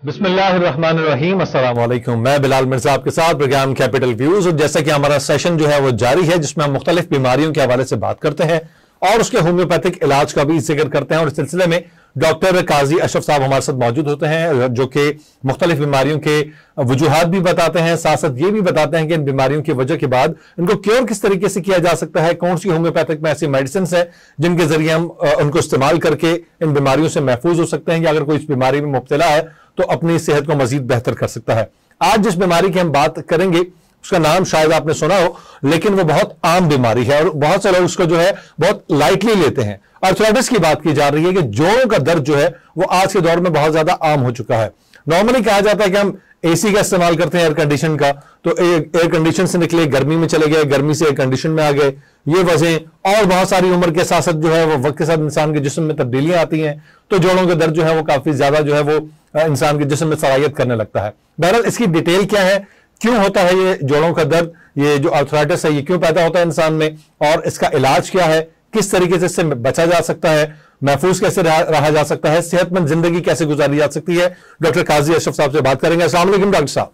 बिस्मिल्लाहिर्रहमानिर्रहीम, अस्सलाम वालेकुम। मैं बिलाल मिर्जा आपके साथ प्रोग्राम कैपिटल व्यूज। और जैसा कि हमारा सेशन जो है वो जारी है, जिसमें हम मुख्तलिफ बीमारियों के हवाले से बात करते हैं और उसके होम्योपैथिक इलाज का भी जिक्र करते हैं। और इस सिलसिले में डॉक्टर काजी अशरफ साहब हमारे साथ मौजूद होते हैं, जो कि मुख्तलिफ बीमारियों के वजूहात भी बताते हैं, साथ साथ ये भी बताते हैं कि इन बीमारियों की वजह के बाद इनको क्योर किस तरीके से किया जा सकता है, कौन सी होम्योपैथिक में ऐसी मेडिसिन है जिनके जरिए हम उनको इस्तेमाल करके इन बीमारियों से महफूज हो सकते हैं, या अगर कोई इस बीमारी में मुब्तला है तो अपनी सेहत को मजीद बेहतर कर सकता है। आज जिस बीमारी की हम बात करेंगे उसका नाम शायद आपने सुना हो, लेकिन वो बहुत आम बीमारी है और बहुत से लोग उसको जो है बहुत लाइटली लेते हैं। आर्थराइटिस की बात की जा रही है कि जोड़ों का दर्द जो है वो आज के दौर में बहुत ज्यादा आम हो चुका है। नॉर्मली कहा जाता है कि हम एसी का इस्तेमाल करते हैं, एयर कंडीशन का, तो एयर कंडीशन से निकले गर्मी में चले गए, गर्मी से एयर कंडीशन में आ गए, ये वजह और बहुत सारी उम्र के साथ साथ जो है वो वक्त के साथ इंसान के जिस्म में तब्दीलियां आती हैं, तो जोड़ों का दर्द जो है वो काफी ज्यादा जो है वो इंसान के जिस्म में सराहियत करने लगता है। बहरहाल इसकी डिटेल क्या है, क्यों होता है ये जोड़ों का दर्द, ये जो आर्थराइटिस है ये क्यों पैदा होता है इंसान में, और इसका इलाज क्या है, किस तरीके से इससे बचा जा सकता है, महफूज कैसे रहा जा सकता है, सेहतमंद जिंदगी कैसे गुजारी जा सकती है, डॉक्टर काजी अशरफ साहब से बात करेंगे। अस्सलाम वालेकुम डॉक्टर साहब।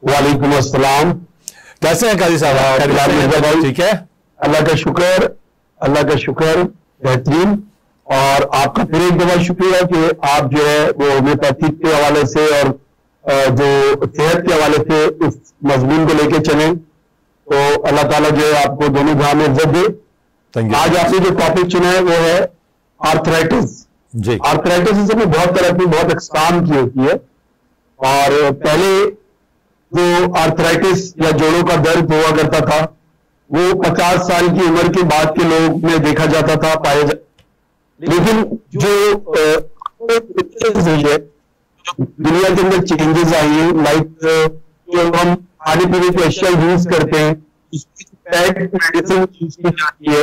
वालेकुम अस्सलाम। कैसे हैं काजी साहब? ठीक है, अल्लाह का शुक्र, बेहतरीन। और आपका फिर एक दफा शुक्रिया कि आप जो है वो होम्योपैथिक के हवाले से और जो सेहत के हवाले से इस मजमून को लेके चलें, तो अल्लाह ताला जो है आपको दोनों जहां में इज्जत दे। आज आपने जो टॉपिक चुना है वो है आर्थराइटिस। आर्थराइटिस में बहुत तरह की बहुत अक़साम की होती है, और पहले जो आर्थराइटिस या जोड़ों का दर्द हुआ करता था वो 50 साल की उम्र के बाद के लोग में देखा जाता था, लेकिन जो है दुनिया के अंदर चेंजेस आई है, लाइक जो हम खाने पीने के अशिया यूज करते हैं मेडिसिन यूज की जाती है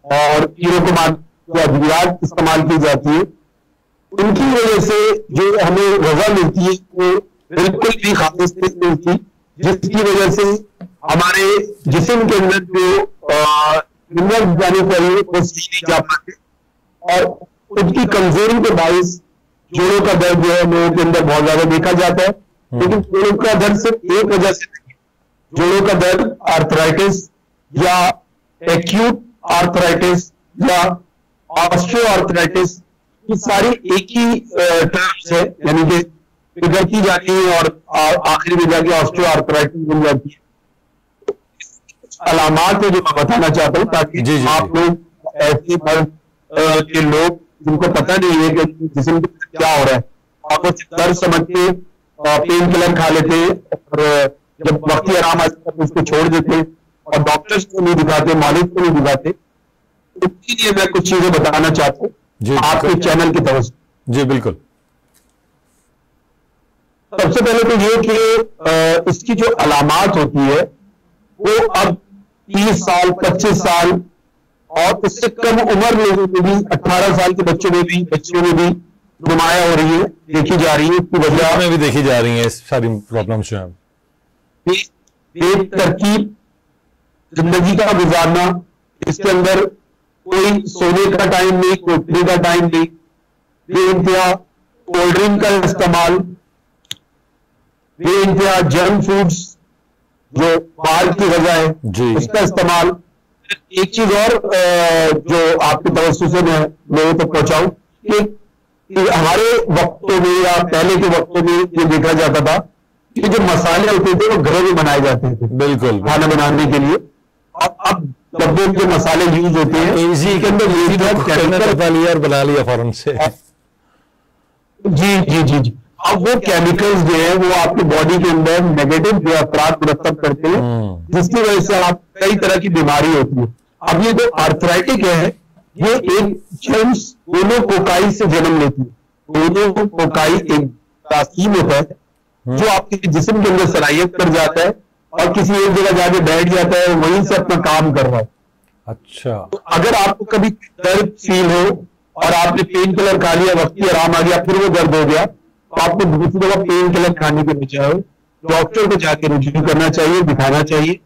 और कीड़ों को मारने अद्वियात इस्तेमाल की जाती है, उनकी वजह से जो हमें गज़ा मिलती है वो बिल्कुल भी खालिस नहीं मिलती, जिसकी वजह से हमारे जिस्म के अंदर जो मिनरल जाने चाहिए वो सही नहीं जा पाते, और उनकी कमजोरी के बायस जोड़ों का दर्द जो है लोगों के अंदर बहुत ज्यादा देखा जाता है। लेकिन जोड़ों का दर्द सिर्फ एक वजह से नहीं, जोड़ों का दर्द आर्थराइटिस या एक्यूट आर्थराइटिस या ऑस्टियो आर्थराइटिस, ये सारी एक ही टर्म्स है, यानी कि बिगड़ती जाती है और आखिर में जाके ऑस्टियो आर्थराइटिस बन जाती है। अलामात है जो मैं बताना चाहता हूं, ताकि आप लोग ऐसे दर्द के लोग जिनको पता नहीं है कि जिस्म में क्या हो रहा है, और वो दर्द समझ के पेन किलर खा लेते हैं, और जब वक्ती आराम आ जाता है उसको छोड़ देते हैं और डॉक्टर्स को नहीं दिखाते, मालिक को नहीं दिखाते। तो इसलिए मैं कुछ चीजें बताना चाहता हूँ आपके चैनल की तरफ से। जी बिल्कुल। सबसे पहले तो ये कि इसकी जो अलामात होती है वो अब 30 साल 25 साल और उससे कम उम्र लोगों में भी, 18 साल के बच्चों में भी, बच्चियों में भी नुमाया हो रही है, देखी जा रही है। इसकी वजह में भी देखी जा रही है सारी प्रॉब्लम्स जो है। बेतरतीब जिंदगी का गुजारना, इसके अंदर कोई सोने का टाइम नहीं, कोई उठने का टाइम नहीं, बेइंतहा कोल्ड ड्रिंक का इस्तेमाल, बेइंतहा जंक फूड्स जो बाहर की वजह है उसका इस्तेमाल। एक चीज और जो आपकी तवज्जो से मैं लोगों तक पहुंचाऊं कि हमारे वक्तों में या पहले के वक्तों में ये देखा जाता था कि जो मसाले होते थे वो घरों में बनाए जाते थे, बिल्कुल खाना बनाने के लिए। और अब डब्बे में जो मसाले यूज होते हैं इसी के अंदर बना लिया फौरन से। जी, अब वो केमिकल्स जो है वो आपकी बॉडी के अंदर नेगेटिव जो अपराध मुरतब करते हैं, जिसकी वजह से आप कई तरह की बीमारी होती है। अब ये जो आर्थराइटिक है ये एक जर्म्स दोनों कोकाई से जन्म लेती है। दोनों कोकाई एक तासीम होता है जो आपके जिस्म के अंदर सलाहियत कर जाता है और किसी एक जगह जाके बैठ जाता है, वहीं से अपना काम कर रहा है। अच्छा, तो अगर आपको कभी दर्द फील हो और आपने पेन किलर खा लिया, वक्ती आराम आ गया, फिर वो दर्द हो गया, तो आपको दूसरी जगह पेन किलर खाने के बजाय डॉक्टर को जाके रुजू करना चाहिए, दिखाना चाहिए।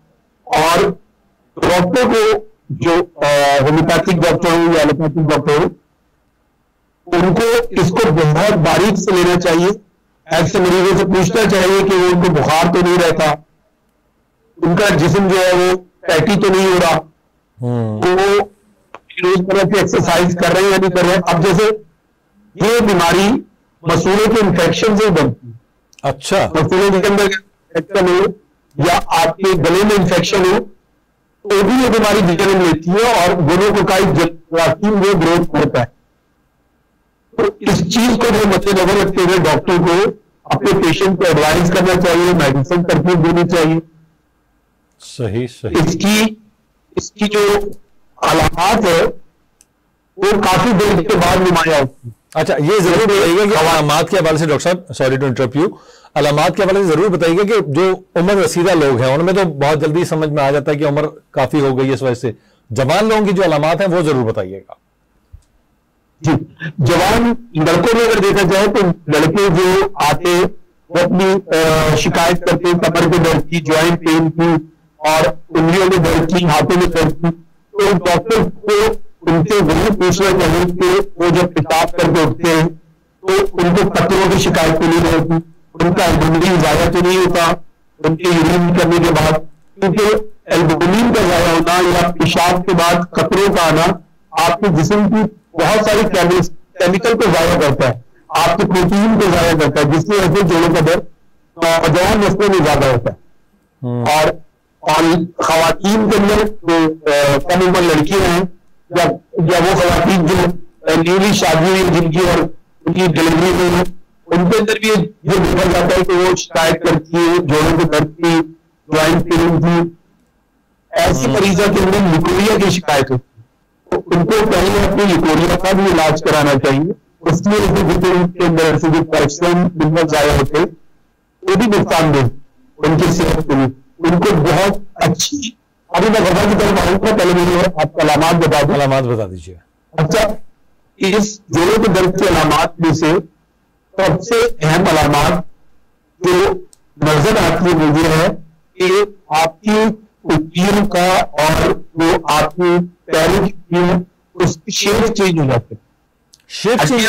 और डॉक्टर को जो होम्योपैथिक डॉक्टर हो या एलोपैथिक डॉक्टर हो, उनको इसको बहुत बारीक से लेना चाहिए ऐसे मरीजों से पूछना चाहिए कि वो उनको बुखार तो नहीं रहता, उनका जिस्म जो है वो फैटी तो नहीं हो रहा, वो रोजमर्रा की एक्सरसाइज कर रहे हैं या नहीं कर रहे हैं। अब जैसे ये बीमारी मसूड़ों के इन्फेक्शन से बनती है। अच्छा, मसूड़ों के अंदर इन्फेक्शन हो या आपके गले में इन्फेक्शन हो तो भी ये बीमारी जन्म लेती है और गोलों को का जरासीम वो ग्रोथ करता है। तो इस चीज को जो मद्देनजर रखते हुए डॉक्टर को अपने पेशेंट को एडवाइस करना चाहिए, मेडिसिन तरकीब देनी चाहिए। सही सही। इसकी जो अलामत है वो काफी देर के बाद नुमाया होती है। अच्छा, ये जरूर बताइएगा कि अलामत के हवाले से, डॉक्टर साहब सॉरी टू इंटरप्ट यू, अलामत के हवाले से जरूर बताइएगा कि जो उम्र रसीदा लोग हैं उनमें तो बहुत जल्दी समझ में आ जाता है कि उम्र काफी हो गई है, इस वजह से जवान लोगों की जो अलामत है वो जरूर बताइएगा। जी, जवान लड़कों में अगर देखा जाए तो लड़के जो आते वो अपनी शिकायत करते हैं कमर के दर्द की, ज्वाइंट पेन की और उंगलियों में दर्द की, हाथों में दर्द की, तो डॉक्टर को उनसे वही पूछना चाहिए कि वो जब पेशाब करके उठते हैं तो उनको पत्थरों की शिकायत तो नहीं होती, उनका एल्बुमिन ज्यादा तो नहीं होता उनके यूरिन करने के बाद, क्योंकि एल्बुमिन का ज्यादा होना या पेशाब के बाद कतरों का आना आपके जिस्म की बहुत सारी केमिकल को ज्यादा करता है, आपके प्रोटीन को ज्यादा करता है, जिसकी वजह से जोड़ों का दर्द नौजवान नस्लों में ज्यादा होता है। और खवातीन के अंदर जो कम उम्र लड़कियां हैं या वो खवातीन जो न्यूली शादी हुई जिनकी और उनकी डिलीवरी हुई है, उनके अंदर भी ये देखा जाता है कि वो शिकायत करती है जोड़ों के दर्द की, ज्वाइंट पेन की। ऐसी मरीजों के अंदर ल्यूकोरिया की शिकायत होती है, तो उनको पहले अपनी ल्यूकोरिया का भी इलाज कराना चाहिए। उसमें के अंदर से जो कैल्शियम मिनरल ज्यादा होते हैं वो भी नुकसानदेह उनकी सेहत के लिए, उनको बहुत अच्छी। अभी मैं गजा की तरफ आऊंगा, पहले मैंने आपको अलामत बता दूं। अलामत बता दीजिए। अच्छा, इस जोड़ों के दर्द की अलामत में से सबसे अहम अलामत जो नजर आती है मुझे है कि आपकी उंगलियों का और वो आपकी पैरों की उंगलियों उसकी शेप चेंज हो जाती है, शेप चेंज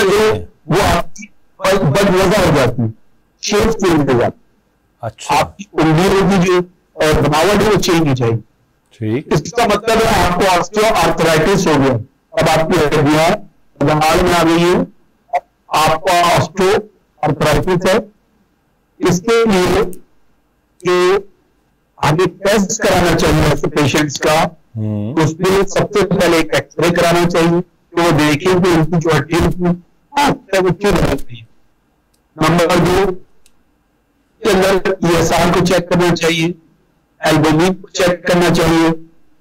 वो आपकी बदवजह हो जाती है, शेप चेंज हो जाती है। अच्छा, आपकी उंगलियों की जो बनावट है वो चेंज हो जाएगी। ठीक, इसका मतलब है आपको ऑस्टियोआर्थराइटिस हो गया, अब आपकी हड्डियां बंगाल में आ गई है, आपका ऑस्टियोआर्थराइटिस है। इसके लिए जो आगे टेस्ट कराना चाहिए ऐसे पेशेंट्स का, उसमें सबसे पहले एक एक्सरे कराना चाहिए कि वो देखें कि उनकी जो हड्डियों की वो क्यों बदल रही है। नंबर 2 के अंदर ESR को चेक करना चाहिए, एल्बुमिन को चेक करना चाहिए,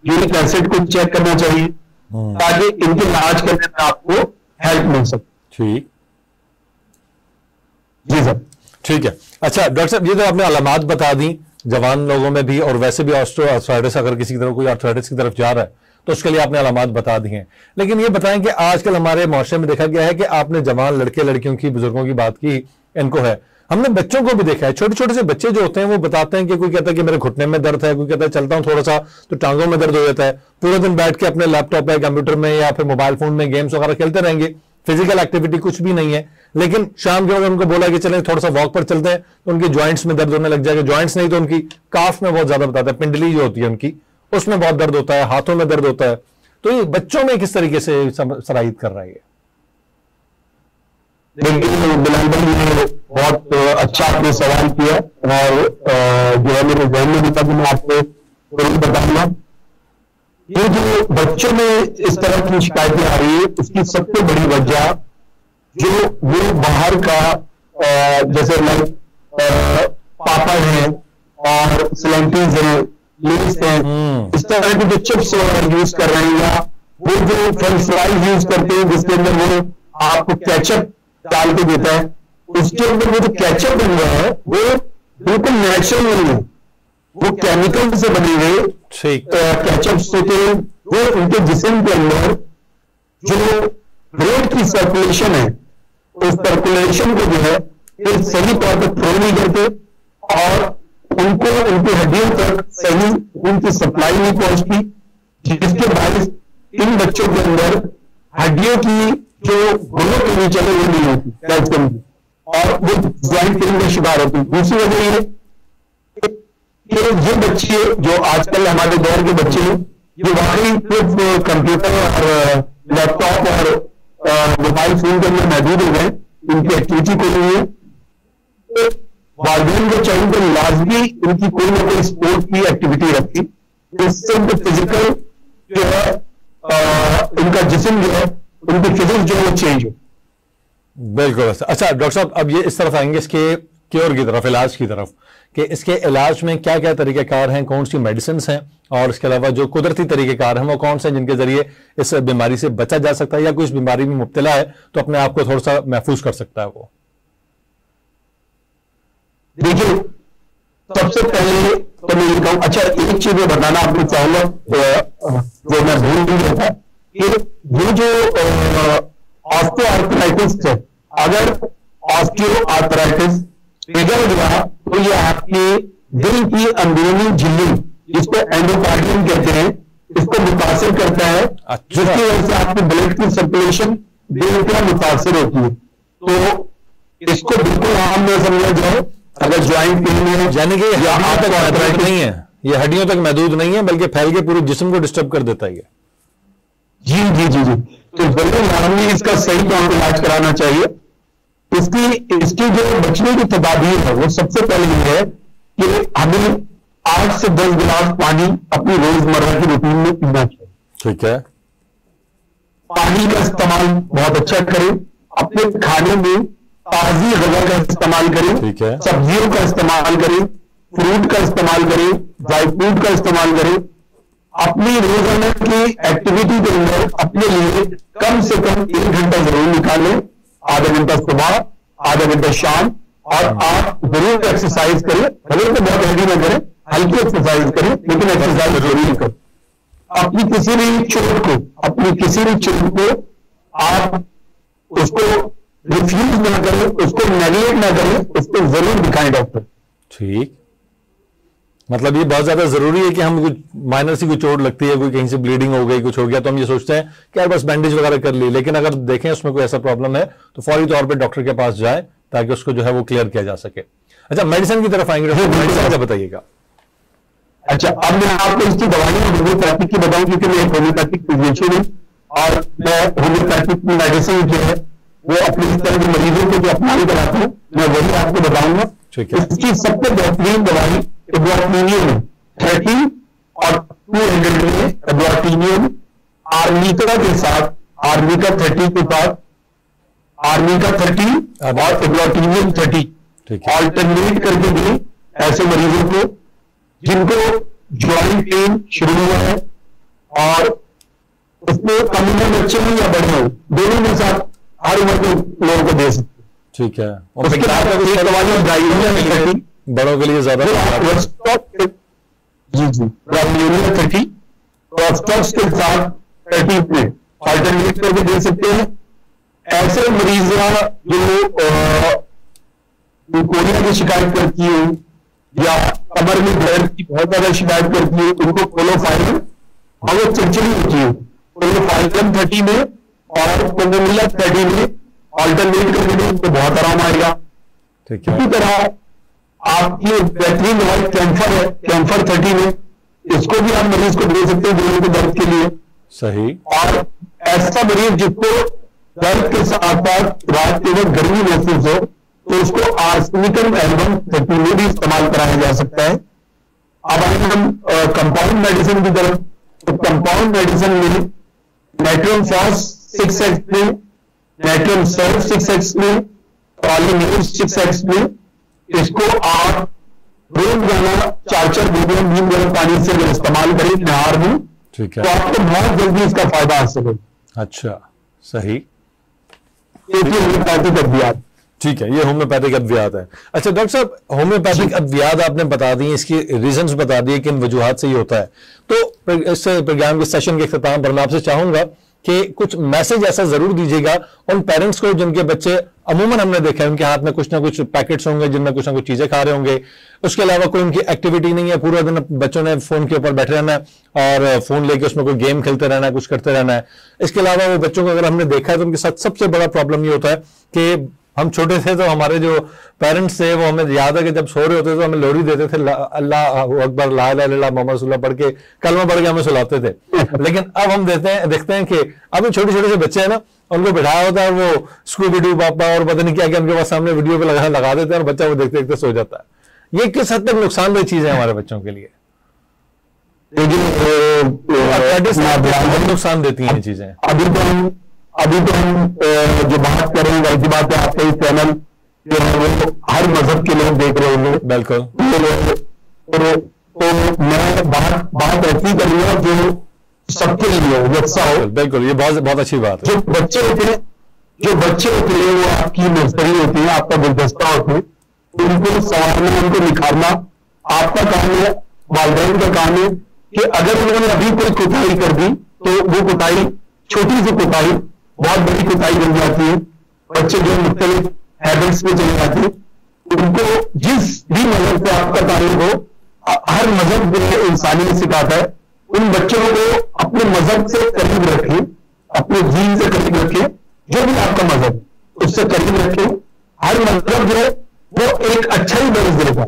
यूरिक एसिड को चेक करना चाहिए, ताकि इनके इलाज करने में आपको हेल्प मिल सके। ठीक, जी सर, ठीक है। अच्छा डॉक्टर साहब, ये तो आपने अलामत बता दी जवान लोगों में भी, और वैसे भी ऑस्टियोआर्थराइटिस अगर किसी की तरफ कोई आर्थराइटिस की तरफ जा रहा है तो उसके लिए आपने अलामत बता दी हैं। लेकिन ये बताएं कि आजकल हमारे माशरे में देखा गया है कि आपने जवान लड़के लड़कियों की, बुजुर्गों की बात की, इनको है, हमने बच्चों को भी देखा है, छोटे छोटे से बच्चे जो होते हैं वो बताते हैं कि कोई कहता है कि मेरे घुटने में दर्द है, कोई कहता है चलता हूं थोड़ा सा तो टांगों में दर्द हो जाता है, पूरे दिन बैठ के अपने लैपटॉप या कंप्यूटर में या फिर मोबाइल फोन में गेम्स वगैरह खेलते रहेंगे, फिजिकल एक्टिविटी कुछ भी नहीं है। लेकिन शाम के वक्त उनको बोला कि चलें थोड़ा सा वॉक पर चलते हैं तो उनकी ज्वाइंट्स में दर्द होने लग जाएगा, ज्वाइंट्स नहीं तो उनकी काफ में बहुत ज्यादा बताता है, पिंडली जो होती है उनकी उसमें बहुत दर्द होता है, हाथों में दर्द होता है। तो ये बच्चों में किस तरीके से सराहित कर रहा है? बिलाल भाई ने बहुत अच्छा आपने सवाल किया और जो है मेरे जहन में था कि मैं आपको बताऊंगा। ये जो बच्चों में इस तरह की शिकायतें आ रही है उसकी सबसे बड़ी वजह जो वो बाहर का जैसे पापड़ है और स्लैंटीज है, लेस है, इस तरह के जो चिप्स यूज कर रहे हैं या वो जो फ्रेंच फ्राइज यूज करते हैं जिसके अंदर वो आपको केचप डाल के देता है, उसके अंदर वो जो केचप बन रहा है वो बिल्कुल नेचुरल नहीं है, वो केमिकल से बने हुए केचप्स होते हैं। वो उनके जिस्म के अंदर जो ब्लड की सर्कुलेशन है उस सर्कुलेशन को जो है फिर सही तौर पर फ्लो नहीं करते और उनको उनकी हड्डियों तक सही उनकी सप्लाई नहीं पहुंचती, जिसके बायस इन बच्चों के अंदर हड्डियों की जो ग्रोथ होनी चाहिए वो नहीं होती कैल्शियम की। और वो ज्वाइंट पेन का शिकार होते हैं। दूसरी वजह ये कि ये बच्चे जो आजकल हमारे दौर के बच्चे हैं, ये वाकई सिर्फ कंप्यूटर और लैपटॉप और मोबाइल फोन के अंदर महदूद हो गए, इनकी एक्टिविटी कोई नहीं है। तो वालिदैन को चाहिए तो लाजमी उनकी कोई ना कोई स्पोर्ट की एक्टिविटी रखी, जिससे उनके फिजिकल जो है उनका जिस्म जो है, उनकी फिजिक्स जो है वो चेंज हो। बिल्कुल। अच्छा डॉक्टर साहब, अब ये इस तरफ आएंगे इसके क्योर की तरफ, इलाज की तरफ, कि इसके इलाज में क्या क्या तरीकेकार हैं, कौन सी मेडिसिन हैं, और इसके अलावा जो कुदरती तरीकेकार हैं वो कौन से हैं जिनके जरिए इस बीमारी से बचा जा सकता है, या कोई इस बीमारी में मुब्तला है तो अपने आप को थोड़ा सा महफूज कर सकता है वो। देखिए, सबसे पहले तो मैं ये कहूँ, अच्छा एक चीज मैं बताना आपको चाहूंगा जो मैं भूल नहीं गया था, कि ये जो ऑस्टियोआर्थराइटिस है, अगर ऑस्टियोआर्थराइटिस बिगड़ गया तो ये आपके दिल की अंदरूनी झिल्ली, जिसको एंडोकार्डियम कहते हैं, इसको मुतासिर करता है, जिसकी वजह से आपकी ब्लड की सर्कुलेशन दिल का मुतासिर होती है। तो इसको बिल्कुल आम में समझा जाए, अगर ज्वाइंट पेन है, यानी कि हड्डियों तक महदूद नहीं है, ये हड्डियों तक महदूद नहीं है, बल्कि फैल के पूरे जिस्म को डिस्टर्ब कर देता है। जी जी जी जी। तो बिल्कुल हमें इसका सही तौर पर इलाज कराना चाहिए। इसकी जो बचने की तदाबीर है वो सबसे पहले ये है कि हमें 8 से 10 गिलास पानी अपनी रोजमर्रा की रूटीन में पीना चाहिए। ठीक है। पानी का इस्तेमाल बहुत अच्छा करें, अपने खाने में ताजी गज़ा का इस्तेमाल करें, ठीक है, सब्जियों का इस्तेमाल करें, फ्रूट का इस्तेमाल करें, ड्राई फ्रूट का इस्तेमाल करें। अपनी रोजाना की एक्टिविटी के अंदर अपने लिए कम से कम 1 घंटा जरूर निकालें, आधा घंटा सुबह, आधा घंटा शाम, और आप जरूर एक्सरसाइज करें। भले तो बहुत हैवी ना करें, हल्की एक्सरसाइज करें, लेकिन एक्सरसाइज जरूर करें। अपनी किसी भी चोट को आप उसको रिफ्यूज ना करें, उसको नेगलेक्ट ना करें, उसको जरूर दिखाएं डॉक्टर। ठीक, मतलब ये बहुत ज्यादा जरूरी है कि हम कुछ माइनर सी कोई चोट लगती है, कोई कहीं से ब्लीडिंग हो गई, कुछ हो गया, तो हम ये सोचते हैं कि यार बस बैंडेज वगैरह कर ली, लेकिन अगर देखें उसमें कोई ऐसा प्रॉब्लम है तो फौरी तौर पे डॉक्टर के पास जाए ताकि उसको जो है वो क्लियर किया जा सके। अच्छा, मेडिसिन की तरफ आएंगे, मेडिसिन क्या बताइएगा? अच्छा, अब मैं आपको इसकी दवाइयां होम्योपैथिक की बताऊं, क्योंकि मैं होम्योपैथिक फिजिशियन हूं और मैं होम्योपैथिक मेडिसिन जो है वो अपने इस तरह के मरीजों को जो अपना कराता हूं, मैं वही आपको बताऊंगा। इसकी सबसे बेहतरीन दवाई एब्रोटिनियम 30 और 200 में एब्रोटिनियम आर्निका के साथ, आर्निका 30 के साथ, आर्निका 30 और एब्रोटिनियम 30 ऑल्टरनेट करके दें ऐसे मरीजों को जिनको ज्वाइंट पेन शुरू हुआ है और उसमें कम उम्र बच्चे हो या बड़े हो, दोनों में साथ हर उम्र के लोगों को दे सकते। ठीक है। और उसके बाद बड़ों के लिए ज्यादा जी जी 30 रोस्टॉक्स के साथ 30 में ऑल्टरनेट करके दे सकते हैं। ऐसे मरीज जो कोलिया की शिकायत करती है या कमर में दर्द की बहुत ज्यादा शिकायत करती है, उनको कोलोफाइलम, और वो चिड़चिड़ी होती है, कोलोफाइलम 30 में और कोलोमिला 30 में ऑल्टरनेट करके उनको बहुत आराम आएगा। ठीक है। इसी तरह आपकी बेहतरीन दवाई कैंफर है, कैंफर 30 में, इसको भी आप मरीज को दे सकते हैं जोड़ों के दर्द के लिए। सही। और ऐसा मरीज जिसको दर्द के साथ साथ रात के वक्त गर्मी महसूस हो तो उसको आर्सेनिकम एल्बम 30 में भी इस्तेमाल कराया जा सकता है। अब आए हम कंपाउंड मेडिसिन की तरफ, तो कंपाउंड मेडिसिन में नाइट्रोम फॉस 6x में, नाइट्रोम सर्फ 6x में, पॉलीम्यूज 6x में, इसको आप रोजाना 4-4 बूंद नीम गर्म पानी से अगर इस्तेमाल करें नहार में, ठीक है, तो आपको बहुत जल्दी इसका फायदा हासिल होगा। अच्छा, सही। होम्योपैथिक अद्वियात। ठीक है, ये होम्योपैथिक अद्वियात है। अच्छा डॉक्टर साहब, होम्योपैथिक अद्वियात आपने बता दी, इसकी रीजंस बता दिए कि इन वजूहात से ये होता है, तो इस प्रोग्राम के सेशन के इख्तिताम पर मैं आपसे चाहूंगा कि कुछ मैसेज ऐसा जरूर दीजिएगा उन पेरेंट्स को जिनके बच्चे, अमूमन हमने देखा है उनके हाथ में कुछ ना कुछ पैकेट्स होंगे जिनमें कुछ ना कुछ चीजें खा रहे होंगे, उसके अलावा कोई उनकी एक्टिविटी नहीं है, पूरा दिन बच्चों ने फोन के ऊपर बैठे रहना है और फोन लेके उसमें कोई गेम खेलते रहना है, कुछ करते रहना है। इसके अलावा वो बच्चों को अगर हमने देखा है तो उनके साथ सबसे बड़ा प्रॉब्लम ये होता है कि हम छोटे थे तो हमारे जो पेरेंट्स थे वो हमें याद है कि जब सो रहे होते थे तो हमें लोरी देते थे, अल्लाह अकबर ला इलाहा इल्लल्लाह मोहम्मद रसूलुल्लाह पढ़ के, कलमा पढ़ के हमें सुलाते थे। लेकिन अब हम देखते हैं कि अभी छोटे छोटे से बच्चे हैं ना, उनको बिठाया होता है, वो स्कूबी डू पापा और पता नहीं क्या क्या उनके पास सामने वीडियो पे लगा देते हैं और बच्चा वो देखते देखते सो जाता है। ये किस हद तक नुकसानदेह चीज है हमारे बच्चों के लिए? नुकसान देती हैं चीजें। अभी तो हम जो बात कर रहे हैं वैसी बात है, आपका इस चैनल जो है वो हर मजहब के लोग देख रहे होंगे। बिल्कुल। तो मैं बात ऐसी करूंगा जो सबके लिए यकसा हो। बिल्कुल, ये बहुत अच्छी बात है। जो बच्चे होते हैं वो आपकी नर्सरी होती है, आपका गुलदस्ता होते हैं, उनको संवारना, उनको निखारना आपका काम है, वालिदैन का काम है कि अगर उन्होंने अभी कोई कोताही कर दी तो वो कोताही, छोटी सी कोताही बहुत बड़ी कोताही बन जाती है। बच्चे जो मुख्तलिफ हैबिट्स में चले जाते हैं, उनको जिस भी मजहब से आपका ताल्लुक हो, हर मजहब जो इंसानियत सिखाता है, उन बच्चों को अपने मजहब से करीब रखें, अपने दीन से करीब रखें, जो भी आपका मजहब उससे करीब रखें। हर मजहब जो है वो एक अच्छा ही दर्ज देगा,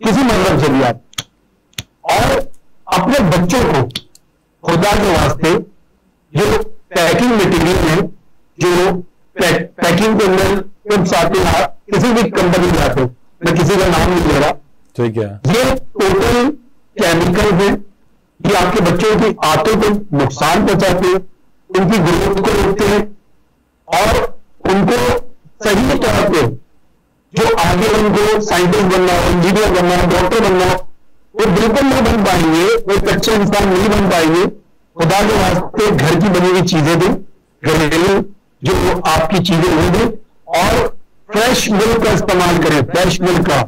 किसी मजहब से भी आप। और अपने बच्चों को खुदा के वास्ते जो पैकिंग मटेरियल है, जो पैकिंग के अंदर टिप्स आते हैं, किसी भी कंपनी में आते, मैं किसी का नाम नहीं ले रहा, ठीक है, ये टोटल केमिकल है, ये आपके बच्चों की आंतों को नुकसान पहुंचाते हैं, उनकी ग्रोथ को रोकते हैं और उनको सही तौर पे जो आगे उनको साइंटिस्ट बनना हो, इंजीनियर बनना हो, डॉक्टर बनना हो, वो बिल्कुल नहीं बन पाएंगे, वो एक अच्छे इंसान नहीं बन पाएंगे। खुदा के वास्ते घर की बनी हुई चीजें दें, घरेलू जो आपकी चीजें वो दें, और फ्रेश मिल्क का इस्तेमाल करें, फ्रेश मिल्क का।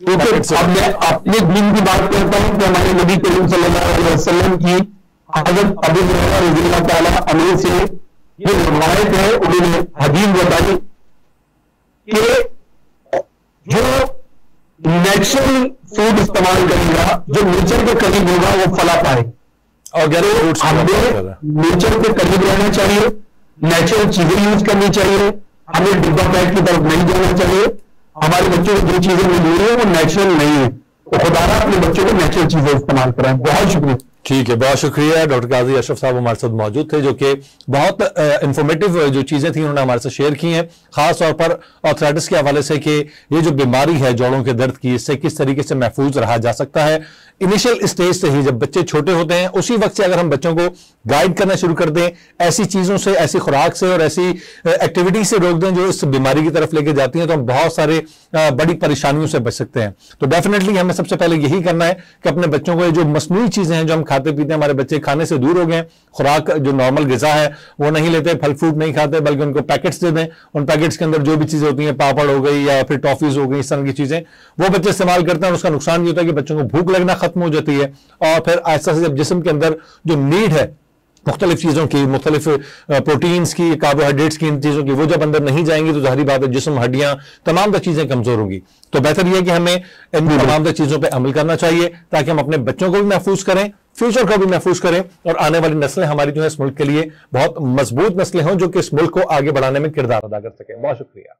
क्योंकि अब मैं अपने दीन की बात करता हूं कि हमारे नबी करीम सल्लल्लाहु अलैहि वसल्लम की हज़रत अबू हुरैरा रज़ियल्लाहु ताला अन्हु से ये रिवायत है, उन्होंने हदीस बताई कि जो नेचुरल फूड इस्तेमाल करेगा, जो नेचर के करीब होगा, वो फला पाएगा। और हमें नेचर के करीब रहना चाहिए, नेचुरल चीजें यूज करनी चाहिए, हमें डिब्बा पैक की तरफ नहीं जाना चाहिए। हमारे बच्चों को जो चीजें मिल रही है वो नेचुरल नहीं है, तो खुदारा अपने बच्चों को नेचुरल चीजें इस्तेमाल कराएं। बहुत शुक्रिया। ठीक है, बहुत शुक्रिया। डॉक्टर काजी अशरफ साहब हमारे साथ मौजूद थे, जो कि बहुत इंफॉर्मेटिव जो चीजें थी उन्होंने हमारे साथ शेयर की हैं, खासतौर पर आर्थराइटिस के हवाले से कि ये जो बीमारी है जोड़ों के दर्द की, इससे किस तरीके से महफूज रहा जा सकता है। इनिशियल स्टेज से ही, जब बच्चे छोटे होते हैं, उसी वक्त से अगर हम बच्चों को गाइड करना शुरू कर दें, ऐसी चीजों से, ऐसी खुराक से और ऐसी एक्टिविटी से रोक दें जो इस बीमारी की तरफ लेके जाती हैं, तो हम बहुत सारे बड़ी परेशानियों से बच सकते हैं। तो डेफिनेटली हमें सबसे पहले यही करना है कि अपने बच्चों को ये जो मसनूई चीजें हैं जो हम खाते पीते हैं, हमारे बच्चे खाने से दूर हो गए, खुराक जो नॉर्मल ग़िज़ा है वो नहीं लेते, फल फ्रूट नहीं खाते, बल्कि उनको पैकेट्स दे दें। उन पैकेट्स के अंदर जो भी चीजें होती हैं, पापड़ हो गई या फिर टॉफीज हो गई, इस तरह की चीजें वो बच्चे इस्तेमाल करते हैं, और उसका नुकसान ये होता है कि बच्चों को भूख लगना खत्म हो जाती है, और फिर ऐसा से जब जिस्म के अंदर जो नीड है मुख्तलिफ चीजों की, मुख्तलिफ प्रोटीन्स की, कार्बोहाइड्रेट्स की, इन चीजों की, वो जब अंदर नहीं जाएंगी तो जाहिर बात है जिस्म, हड्डियां, तमाम तर चीजें कमजोर होंगी। तो बेहतर यह है कि हमें इन तमाम तर चीजों पर अमल करना चाहिए, ताकि हम अपने बच्चों को भी महफूज करें, फ्यूचर को भी महफूज करें, और आने वाली नस्लें हमारी जो है इस मुल्क के लिए बहुत मजबूत नस्लें हों, जो कि इस मुल्क को आगे बढ़ाने में किरदार अदा कर सकें। बहुत शुक्रिया।